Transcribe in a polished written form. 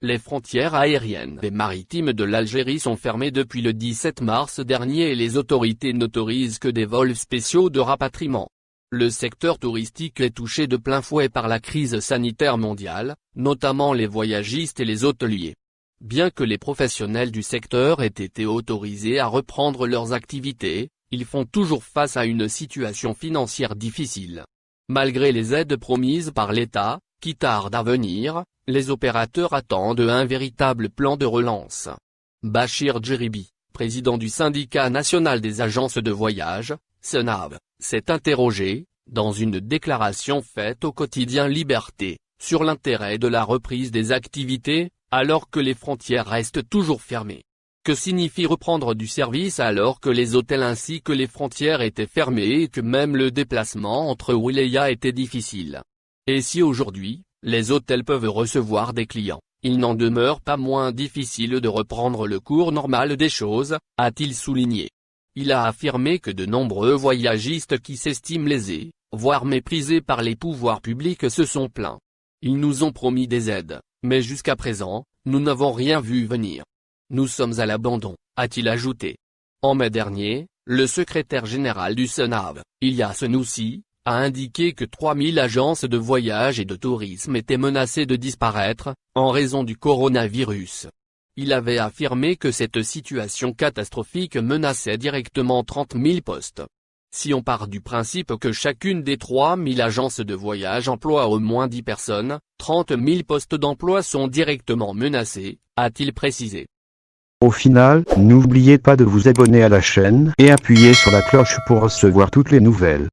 Les frontières aériennes et maritimes de l'Algérie sont fermées depuis le 17 mars dernier et les autorités n'autorisent que des vols spéciaux de rapatriement. Le secteur touristique est touché de plein fouet par la crise sanitaire mondiale, notamment les voyagistes et les hôteliers. Bien que les professionnels du secteur aient été autorisés à reprendre leurs activités, ils font toujours face à une situation financière difficile. Malgré les aides promises par l'État, qui tardent à venir, les opérateurs attendent un véritable plan de relance. Bachir Djeribi, président du syndicat national des agences de voyage, SNAV, s'est interrogé, dans une déclaration faite au quotidien Liberté, sur l'intérêt de la reprise des activités, alors que les frontières restent toujours fermées. Que signifie reprendre du service alors que les hôtels ainsi que les frontières étaient fermés et que même le déplacement entre Wilaya était difficile? Et si aujourd'hui, les hôtels peuvent recevoir des clients, il n'en demeure pas moins difficile de reprendre le cours normal des choses, a-t-il souligné. Il a affirmé que de nombreux voyagistes qui s'estiment lésés, voire méprisés par les pouvoirs publics se sont plaints. Ils nous ont promis des aides, mais jusqu'à présent, nous n'avons rien vu venir. Nous sommes à l'abandon, a-t-il ajouté. En mai dernier, le secrétaire général du SNAV, Ilyas Senoussi, a indiqué que 3000 agences de voyage et de tourisme étaient menacées de disparaître, en raison du coronavirus. Il avait affirmé que cette situation catastrophique menaçait directement 30 000 postes. Si on part du principe que chacune des 3000 agences de voyage emploie au moins 10 personnes, 30 000 postes d'emploi sont directement menacés, a-t-il précisé. Au final, n'oubliez pas de vous abonner à la chaîne et appuyer sur la cloche pour recevoir toutes les nouvelles.